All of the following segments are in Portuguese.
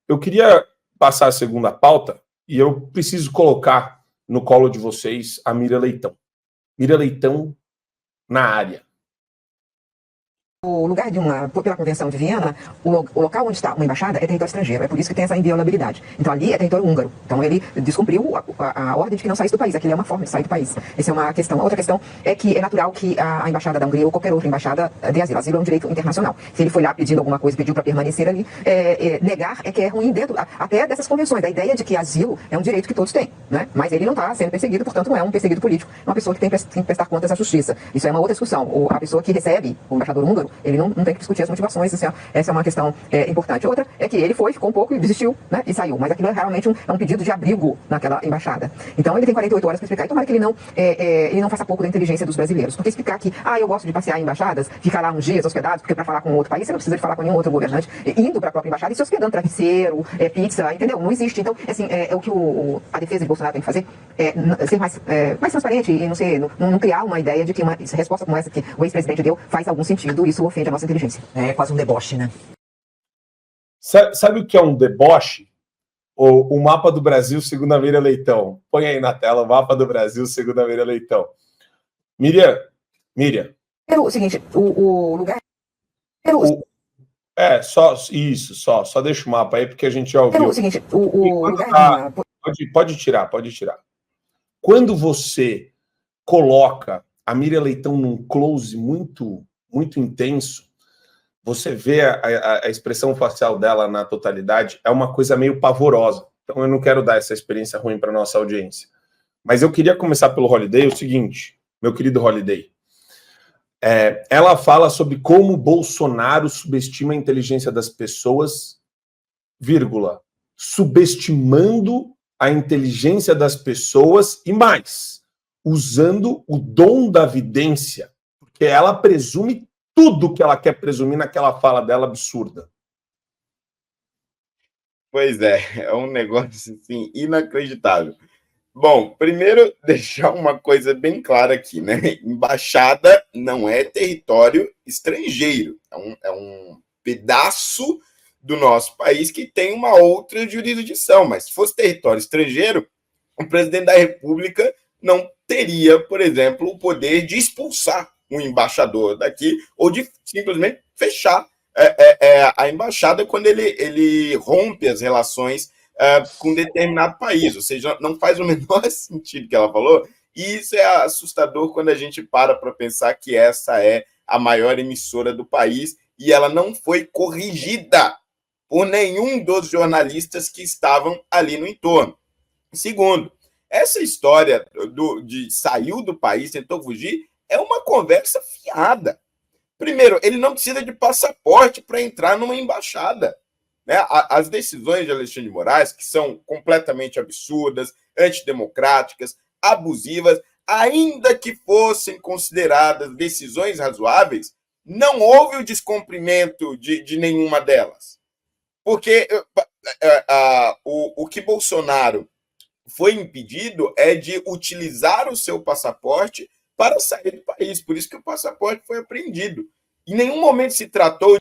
eu queria passar a segunda pauta e eu preciso colocar no colo de vocês a Miriam Leitão. Miriam Leitão na área. O lugar pela Convenção de Viena, o local onde está uma embaixada é território estrangeiro. É por isso que tem essa inviolabilidade. Então ali é território húngaro. Então ele descumpriu a ordem de que não saísse do país. Aquilo é uma forma de sair do país. Essa é uma questão. A outra questão é que é natural que a embaixada da Hungria ou qualquer outra embaixada dê asilo. Asilo é um direito internacional. Se ele foi lá pedindo alguma coisa, pediu para permanecer ali, negar é que é ruim dentro até dessas convenções. Da ideia de que asilo é um direito que todos têm, né? Mas ele não está sendo perseguido, portanto não é um perseguido político. É uma pessoa que tem que prestar contas à justiça. Isso é uma outra discussão. A pessoa que recebe o embaixador húngaro, ele não tem que discutir as motivações, essa é uma questão importante. Outra é que ele ficou um pouco e desistiu, né, e saiu. Mas aquilo é realmente um pedido de abrigo naquela embaixada. Então ele tem 48 horas para explicar. E tomara que ele não faça pouco da inteligência dos brasileiros. Porque explicar que, eu gosto de passear em embaixadas, ficar lá uns dias hospedados, porque para falar com outro país, você não precisa de falar com nenhum outro governante, indo para a própria embaixada e se hospedando travesseiro, pizza, entendeu? Não existe. Então, assim, é o que a defesa de Bolsonaro tem que fazer, ser mais transparente e não criar uma ideia de que uma resposta como essa que o ex-presidente deu faz algum sentido. Isso ofende a nossa inteligência. É quase um deboche, né? Sabe o que é um deboche? O mapa do Brasil segundo a Miriam Leitão. Põe aí na tela o mapa do Brasil segundo a Miriam Leitão. Miriam. É o seguinte, o lugar... Só deixa o mapa aí, porque a gente já ouviu. É o seguinte, o lugar... Pode tirar. Quando você coloca a Miriam Leitão num close muito, muito intenso, você vê a expressão facial dela na totalidade, é uma coisa meio pavorosa. Então eu não quero dar essa experiência ruim para nossa audiência. Mas eu queria começar pelo Holliday, o seguinte, meu querido Holliday. Ela fala sobre como Bolsonaro subestima a inteligência das pessoas, subestimando a inteligência das pessoas e mais, usando o dom da vidência, porque ela presume tudo que ela quer presumir naquela fala dela absurda. Pois é um negócio assim, inacreditável. Bom, primeiro, deixar uma coisa bem clara aqui, né? Embaixada não é território estrangeiro, é um pedaço do nosso país que tem uma outra jurisdição, mas se fosse território estrangeiro, o presidente da República não teria, por exemplo, o poder de expulsar um embaixador daqui ou de simplesmente fechar a embaixada quando ele rompe as relações com determinado país. Ou seja, não faz o menor sentido que ela falou, e isso é assustador quando a gente para pensar que essa é a maior emissora do país e ela não foi corrigida por nenhum dos jornalistas que estavam ali no entorno. Segundo, essa história de saiu do país, tentou fugir, é uma conversa fiada. Primeiro, ele não precisa de passaporte para entrar numa embaixada. Né? As decisões de Alexandre de Moraes, que são completamente absurdas, antidemocráticas, abusivas, ainda que fossem consideradas decisões razoáveis, não houve o descumprimento de nenhuma delas. Porque o que Bolsonaro foi impedido é de utilizar o seu passaporte para sair do país. Por isso que o passaporte foi apreendido. Em nenhum momento se tratou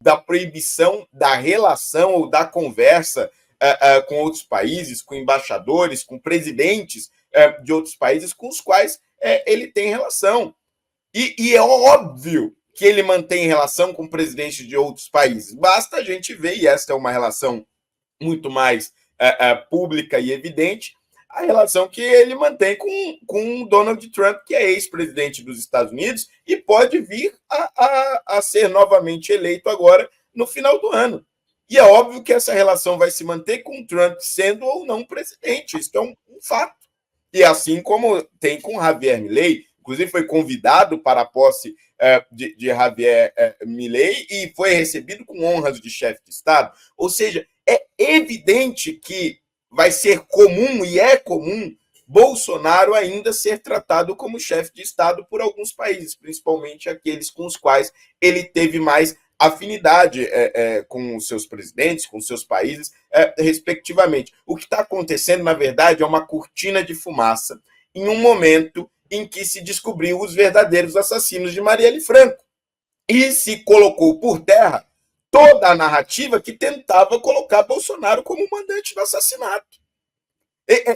da proibição da relação ou da conversa com outros países, com embaixadores, com presidentes de outros países com os quais ele tem relação. E é óbvio que ele mantém relação com presidentes de outros países. Basta a gente ver, e esta é uma relação muito mais pública e evidente, a relação que ele mantém com Donald Trump, que é ex-presidente dos Estados Unidos e pode vir a ser novamente eleito agora no final do ano. E é óbvio que essa relação vai se manter com Trump sendo ou não presidente. Isso é um fato. E assim como tem com Javier Milei, inclusive foi convidado para a posse de Javier Milei e foi recebido com honras de chefe de Estado. Ou seja, é evidente que vai ser comum, e é comum, Bolsonaro ainda ser tratado como chefe de Estado por alguns países, principalmente aqueles com os quais ele teve mais afinidade com os seus presidentes, com os seus países, respectivamente. O que está acontecendo, na verdade, é uma cortina de fumaça em um momento em que se descobriu os verdadeiros assassinos de Marielle Franco. E se colocou por terra toda a narrativa que tentava colocar Bolsonaro como mandante do assassinato.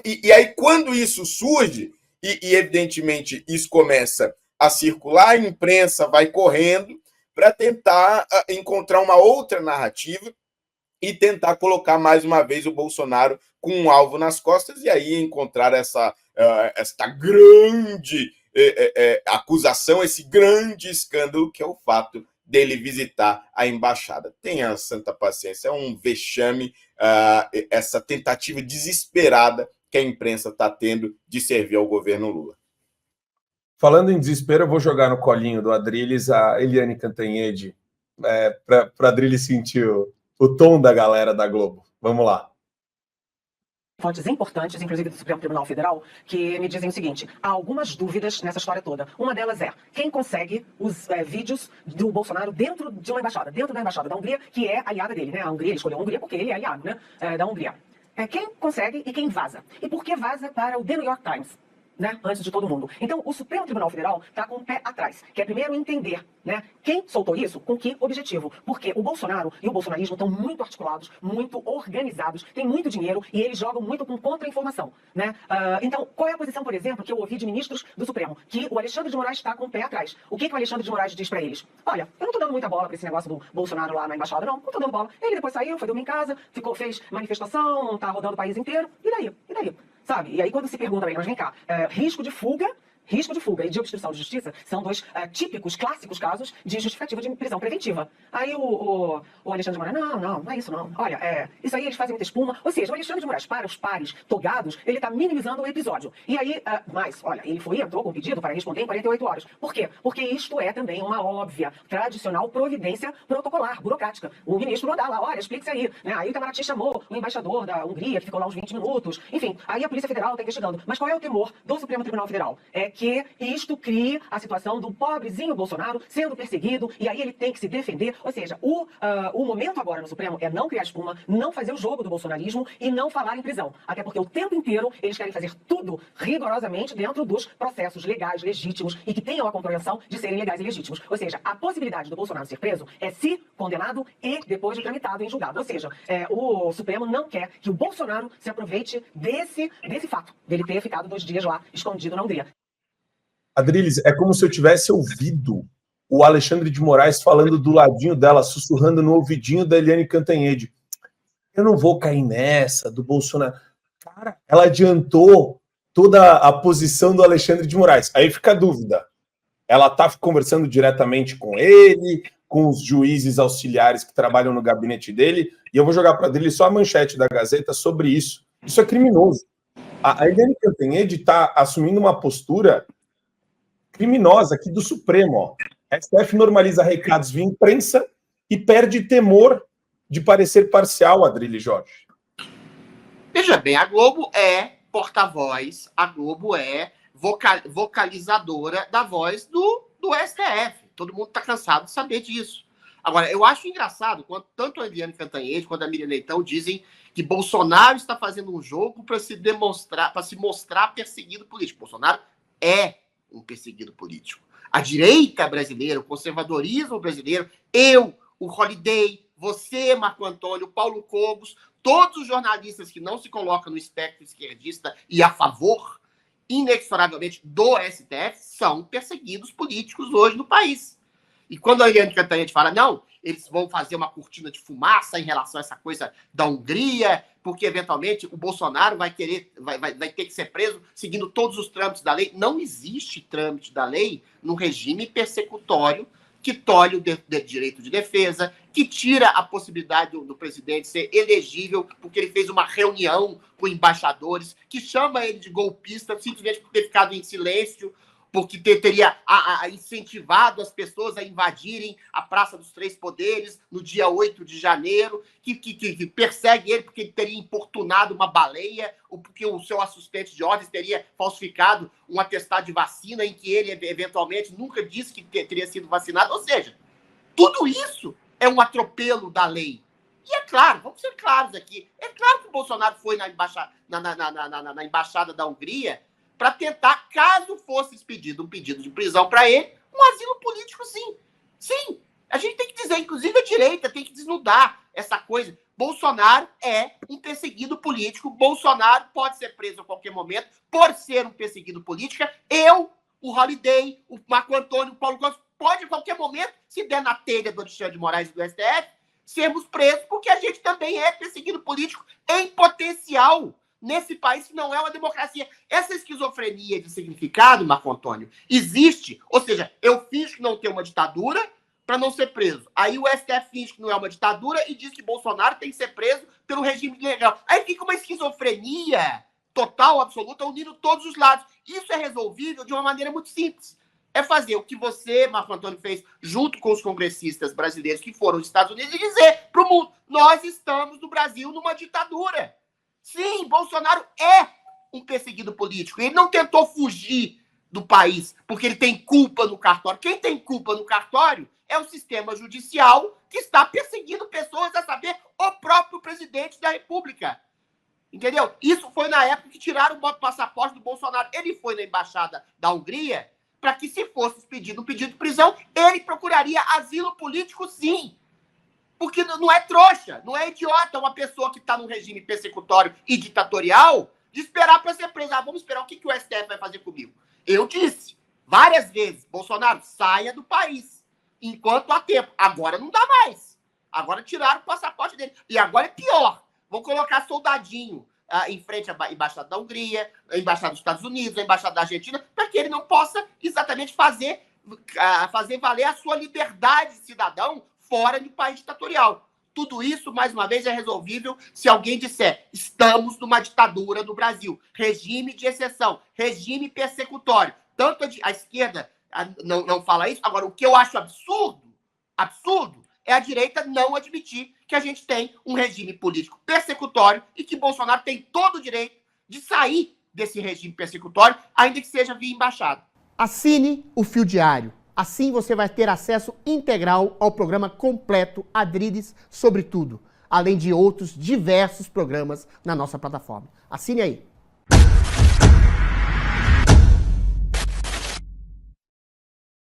E aí, quando isso surge, e evidentemente isso começa a circular, a imprensa vai correndo para tentar encontrar uma outra narrativa e tentar colocar mais uma vez o Bolsonaro com um alvo nas costas, e aí encontrar esta grande acusação, esse grande escândalo, que é o fato dele visitar a embaixada. Tenha santa paciência, é um vexame essa tentativa desesperada que a imprensa está tendo de servir ao governo Lula. Falando em desespero, eu vou jogar no colinho do Adrilles a Eliane Cantanhede, para o Adrilles sentir o tom da galera da Globo. Vamos lá. Fontes importantes, inclusive do Supremo Tribunal Federal, que me dizem o seguinte: há algumas dúvidas nessa história toda. Uma delas é quem consegue os vídeos do Bolsonaro dentro de uma embaixada, dentro da embaixada da Hungria, que é aliada dele, né? A Hungria, ele escolheu a Hungria porque ele é aliado, né? Da Hungria. Quem consegue e quem vaza. E por que vaza para o The New York Times? Né, antes de todo mundo. Então, o Supremo Tribunal Federal está com o pé atrás, que é primeiro entender, né, quem soltou isso, com que objetivo. Porque o Bolsonaro e o bolsonarismo estão muito articulados, muito organizados, têm muito dinheiro e eles jogam muito com contra-informação. Né? Então, qual é a posição, por exemplo, que eu ouvi de ministros do Supremo? Que o Alexandre de Moraes está com o pé atrás. O que o Alexandre de Moraes diz para eles? Olha, eu não estou dando muita bola para esse negócio do Bolsonaro lá na embaixada, não estou dando bola. Ele depois saiu, foi dormir em casa, fez manifestação, está rodando o país inteiro, e daí? E daí? Sabe? E aí quando se pergunta, mas vem cá, risco de fuga e de obstrução de justiça são dois típicos, clássicos casos de justificativa de prisão preventiva. Aí o Alexandre de Moraes, não é isso não. Olha, isso aí eles fazem muita espuma. Ou seja, o Alexandre de Moraes, para os pares togados, ele está minimizando o episódio. E aí, mas, olha, ele entrou com um pedido para responder em 48 horas. Por quê? Porque isto é também uma óbvia, tradicional providência protocolar, burocrática. O ministro mandar lá, olha, explique-se aí. Né? Aí o Itamaraty chamou o embaixador da Hungria, que ficou lá uns 20 minutos. Enfim, aí a Polícia Federal está investigando. Mas qual é o temor do Supremo Tribunal Federal? É que isto crie a situação do pobrezinho Bolsonaro sendo perseguido, e aí ele tem que se defender. Ou seja, o momento agora no Supremo é não criar espuma, não fazer o jogo do bolsonarismo e não falar em prisão. Até porque o tempo inteiro eles querem fazer tudo rigorosamente dentro dos processos legais, legítimos, e que tenham a compreensão de serem legais e legítimos. Ou seja, a possibilidade do Bolsonaro ser preso é se condenado e depois de tramitado em julgado. Ou seja, o Supremo não quer que o Bolsonaro se aproveite desse fato, dele ter ficado 2 dias lá escondido na Hungria. Adrilles, é como se eu tivesse ouvido o Alexandre de Moraes falando do ladinho dela, sussurrando no ouvidinho da Eliane Cantanhede. Eu não vou cair nessa do Bolsonaro. Cara, ela adiantou toda a posição do Alexandre de Moraes. Aí fica a dúvida. Ela está conversando diretamente com ele, com os juízes auxiliares que trabalham no gabinete dele, e eu vou jogar para Adrilles só a manchete da Gazeta sobre isso. Isso é criminoso. A Eliane Cantanhede está assumindo uma postura criminosa aqui do Supremo. Ó. A STF normaliza recados via imprensa e perde temor de parecer parcial, Adrilles Jorge. Veja bem, a Globo é porta-voz, a Globo é vocalizadora da voz do STF. Todo mundo está cansado de saber disso. Agora, eu acho engraçado quando tanto a Eliane Cantanhede quanto a Miriam Leitão dizem que Bolsonaro está fazendo um jogo para se mostrar perseguido político. Bolsonaro é um perseguido político. A direita brasileira, o conservadorismo brasileiro, o Holiday, você, Marco Antônio, Paulo Cobos, todos os jornalistas que não se colocam no espectro esquerdista e a favor, inexoravelmente, do STF, são perseguidos políticos hoje no país. E quando a Eliane Cantanhede fala, não, eles vão fazer uma cortina de fumaça em relação a essa coisa da Hungria, porque eventualmente o Bolsonaro vai ter que ser preso seguindo todos os trâmites da lei. Não existe trâmite da lei no regime persecutório que tolhe o direito de defesa, que tira a possibilidade do presidente ser elegível porque ele fez uma reunião com embaixadores, que chama ele de golpista simplesmente por ter ficado em silêncio, porque teria incentivado as pessoas a invadirem a Praça dos Três Poderes no dia 8 de janeiro, que persegue ele porque ele teria importunado uma baleia, ou porque o seu assistente de ordens teria falsificado um atestado de vacina em que ele, eventualmente, nunca disse que teria sido vacinado. Ou seja, tudo isso é um atropelo da lei. E é claro, vamos ser claros aqui, é claro que o Bolsonaro foi na embaixada da Hungria para tentar, caso fosse expedido um pedido de prisão para ele, um asilo político, sim. Sim. A gente tem que dizer, inclusive a direita tem que desnudar essa coisa. Bolsonaro é um perseguido político. Bolsonaro pode ser preso a qualquer momento por ser um perseguido político. Eu, o Holiday, o Marco Antônio, o Paulo Costa, pode a qualquer momento, se der na telha do Alexandre de Moraes e do STF, sermos presos porque a gente também é perseguido político em potencial nesse país que não é uma democracia. Essa esquizofrenia de significado, Marco Antônio, existe. Ou seja, eu finjo que não tem uma ditadura para não ser preso. Aí o STF finge que não é uma ditadura e diz que Bolsonaro tem que ser preso pelo regime legal. Aí fica uma esquizofrenia total, absoluta, unindo todos os lados. Isso é resolvível de uma maneira muito simples. É fazer o que você, Marco Antônio, fez junto com os congressistas brasileiros que foram aos Estados Unidos e dizer para o mundo: nós estamos no Brasil numa ditadura. Sim, Bolsonaro é um perseguido político. Ele não tentou fugir do país porque ele tem culpa no cartório. Quem tem culpa no cartório é o sistema judicial que está perseguindo pessoas, a saber, o próprio presidente da República. Entendeu? Isso foi na época que tiraram o passaporte do Bolsonaro. Ele foi na embaixada da Hungria para que, se fosse pedido um pedido de prisão, ele procuraria asilo político, sim. Porque não é trouxa, não é idiota uma pessoa que está num regime persecutório e ditatorial de esperar para ser presa. Vamos esperar o que o STF vai fazer comigo. Eu disse várias vezes: Bolsonaro, saia do país enquanto há tempo. Agora não dá mais. Agora tiraram o passaporte dele. E agora é pior. Vão colocar soldadinho em frente à embaixada da Hungria, à embaixada dos Estados Unidos, à embaixada da Argentina, para que ele não possa exatamente fazer valer a sua liberdade de cidadão fora do país ditatorial. Tudo isso, mais uma vez, é resolvível se alguém disser: estamos numa ditadura no Brasil, regime de exceção, regime persecutório. Tanto a esquerda não fala isso. Agora, o que eu acho absurdo, é a direita não admitir que a gente tem um regime político persecutório e que Bolsonaro tem todo o direito de sair desse regime persecutório, ainda que seja via embaixada. Assine o Fio Diário. Assim você vai ter acesso integral ao programa completo Adriles sobre tudo, além de outros diversos programas na nossa plataforma. Assine aí.